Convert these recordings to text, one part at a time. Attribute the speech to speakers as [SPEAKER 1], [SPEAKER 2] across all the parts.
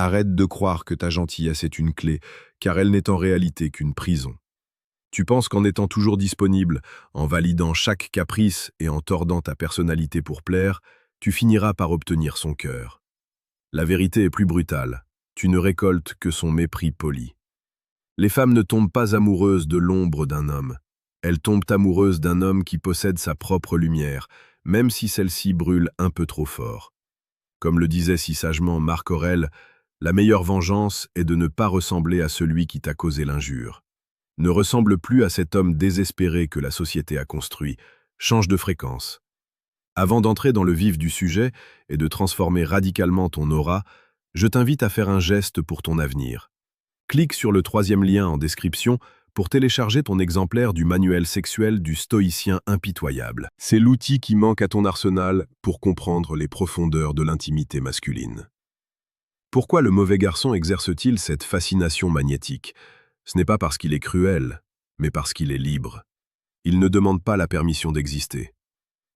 [SPEAKER 1] Arrête de croire que ta gentillesse est une clé, car elle n'est en réalité qu'une prison. Tu penses qu'en étant toujours disponible, en validant chaque caprice et en tordant ta personnalité pour plaire, tu finiras par obtenir son cœur. La vérité est plus brutale. Tu ne récoltes que son mépris poli. Les femmes ne tombent pas amoureuses de l'ombre d'un homme. Elles tombent amoureuses d'un homme qui possède sa propre lumière, même si celle-ci brûle un peu trop fort. Comme le disait si sagement Marc Aurèle, la meilleure vengeance est de ne pas ressembler à celui qui t'a causé l'injure. Ne ressemble plus à cet homme désespéré que la société a construit. Change de fréquence. Avant d'entrer dans le vif du sujet et de transformer radicalement ton aura, je t'invite à faire un geste pour ton avenir. Clique sur le 3e lien en description pour télécharger ton exemplaire du manuel sexuel du stoïcien impitoyable. C'est l'outil qui manque à ton arsenal pour comprendre les profondeurs de l'intimité masculine. Pourquoi le mauvais garçon exerce-t-il cette fascination magnétique? Ce n'est pas parce qu'il est cruel, mais parce qu'il est libre. Il ne demande pas la permission d'exister.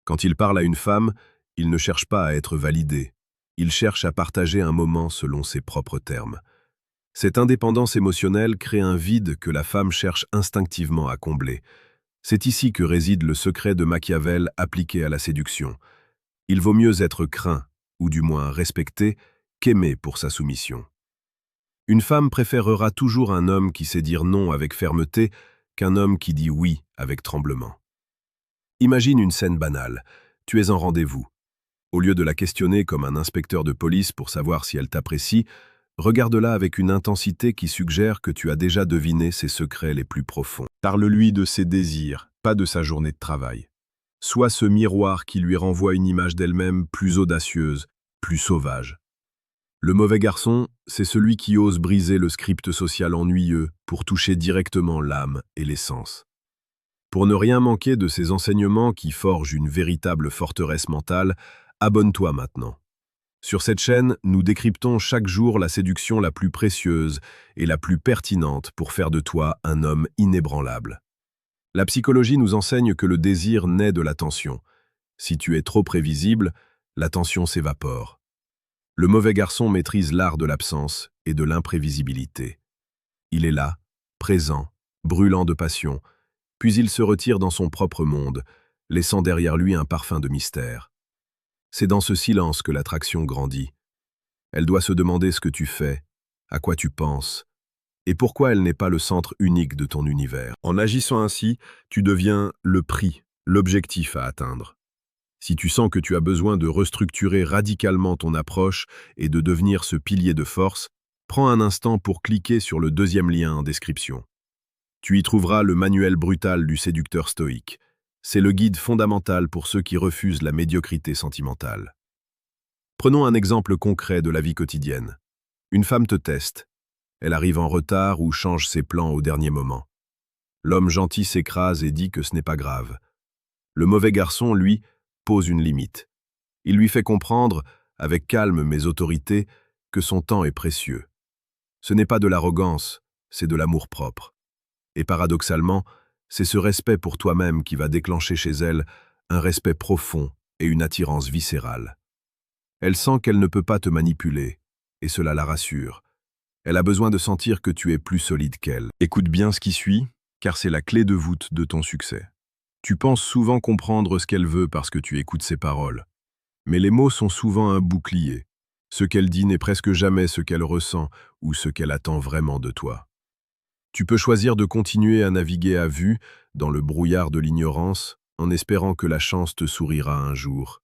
[SPEAKER 1] Quand il parle à une femme, il ne cherche pas à être validé. Il cherche à partager un moment selon ses propres termes. Cette indépendance émotionnelle crée un vide que la femme cherche instinctivement à combler. C'est ici que réside le secret de Machiavel appliqué à la séduction. Il vaut mieux être craint, ou du moins respecté, qu'aimé pour sa soumission. Une femme préférera toujours un homme qui sait dire non avec fermeté qu'un homme qui dit oui avec tremblement. Imagine une scène banale. Tu es en rendez-vous. Au lieu de la questionner comme un inspecteur de police pour savoir si elle t'apprécie, regarde-la avec une intensité qui suggère que tu as déjà deviné ses secrets les plus profonds. Parle-lui de ses désirs, pas de sa journée de travail. Sois ce miroir qui lui renvoie une image d'elle-même plus audacieuse, plus sauvage. Le mauvais garçon, c'est celui qui ose briser le script social ennuyeux pour toucher directement l'âme et l'essence. Pour ne rien manquer de ces enseignements qui forgent une véritable forteresse mentale, abonne-toi maintenant. Sur cette chaîne, nous décryptons chaque jour la séduction la plus précieuse et la plus pertinente pour faire de toi un homme inébranlable. La psychologie nous enseigne que le désir naît de l'attention. Si tu es trop prévisible, l'attention s'évapore. Le mauvais garçon maîtrise l'art de l'absence et de l'imprévisibilité. Il est là, présent, brûlant de passion, puis il se retire dans son propre monde, laissant derrière lui un parfum de mystère. C'est dans ce silence que l'attraction grandit. Elle doit se demander ce que tu fais, à quoi tu penses, et pourquoi elle n'est pas le centre unique de ton univers. En agissant ainsi, tu deviens le prix, l'objectif à atteindre. Si tu sens que tu as besoin de restructurer radicalement ton approche et de devenir ce pilier de force, prends un instant pour cliquer sur le 2e lien en description. Tu y trouveras le manuel brutal du séducteur stoïque. C'est le guide fondamental pour ceux qui refusent la médiocrité sentimentale. Prenons un exemple concret de la vie quotidienne. Une femme te teste. Elle arrive en retard ou change ses plans au dernier moment. L'homme gentil s'écrase et dit que ce n'est pas grave. Le mauvais garçon, lui, pose une limite. Il lui fait comprendre, avec calme mais autorité, que son temps est précieux. Ce n'est pas de l'arrogance, c'est de l'amour-propre. Et paradoxalement, c'est ce respect pour toi-même qui va déclencher chez elle un respect profond et une attirance viscérale. Elle sent qu'elle ne peut pas te manipuler, et cela la rassure. Elle a besoin de sentir que tu es plus solide qu'elle. Écoute bien ce qui suit, car c'est la clé de voûte de ton succès. Tu penses souvent comprendre ce qu'elle veut parce que tu écoutes ses paroles. Mais les mots sont souvent un bouclier. Ce qu'elle dit n'est presque jamais ce qu'elle ressent ou ce qu'elle attend vraiment de toi. Tu peux choisir de continuer à naviguer à vue, dans le brouillard de l'ignorance, en espérant que la chance te sourira un jour.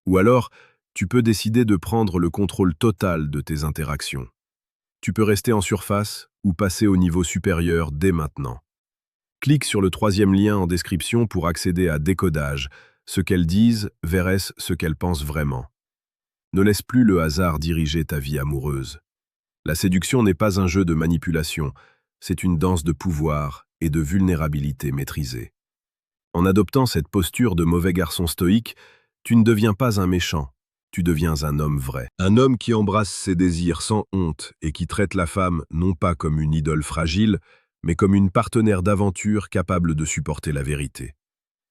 [SPEAKER 1] Ou alors, tu peux décider de prendre le contrôle total de tes interactions. Tu peux rester en surface ou passer au niveau supérieur dès maintenant. Clique sur le 3e lien en description pour accéder à Décodage, ce qu'elles disent versus ce qu'elles pensent vraiment. Ne laisse plus le hasard diriger ta vie amoureuse. La séduction n'est pas un jeu de manipulation, c'est une danse de pouvoir et de vulnérabilité maîtrisée. En adoptant cette posture de mauvais garçon stoïque, tu ne deviens pas un méchant, tu deviens un homme vrai. Un homme qui embrasse ses désirs sans honte et qui traite la femme non pas comme une idole fragile, mais comme une partenaire d'aventure capable de supporter la vérité.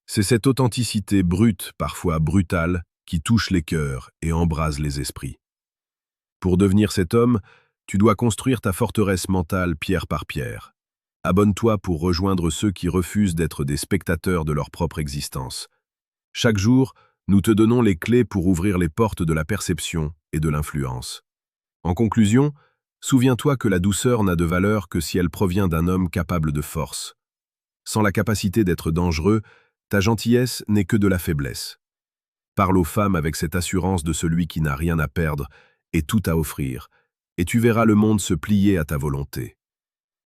[SPEAKER 1] C'est cette authenticité brute, parfois brutale, qui touche les cœurs et embrase les esprits. Pour devenir cet homme, tu dois construire ta forteresse mentale pierre par pierre. Abonne-toi pour rejoindre ceux qui refusent d'être des spectateurs de leur propre existence. Chaque jour, nous te donnons les clés pour ouvrir les portes de la perception et de l'influence. En conclusion, souviens-toi que la douceur n'a de valeur que si elle provient d'un homme capable de force. Sans la capacité d'être dangereux, ta gentillesse n'est que de la faiblesse. Parle aux femmes avec cette assurance de celui qui n'a rien à perdre et tout à offrir, et tu verras le monde se plier à ta volonté.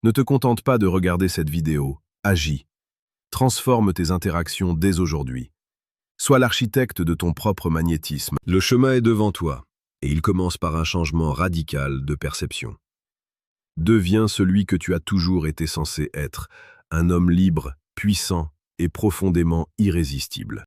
[SPEAKER 1] Ne te contente pas de regarder cette vidéo, agis. Transforme tes interactions dès aujourd'hui. Sois l'architecte de ton propre magnétisme. Le chemin est devant toi, et il commence par un changement radical de perception. Deviens celui que tu as toujours été censé être, un homme libre, puissant et profondément irrésistible.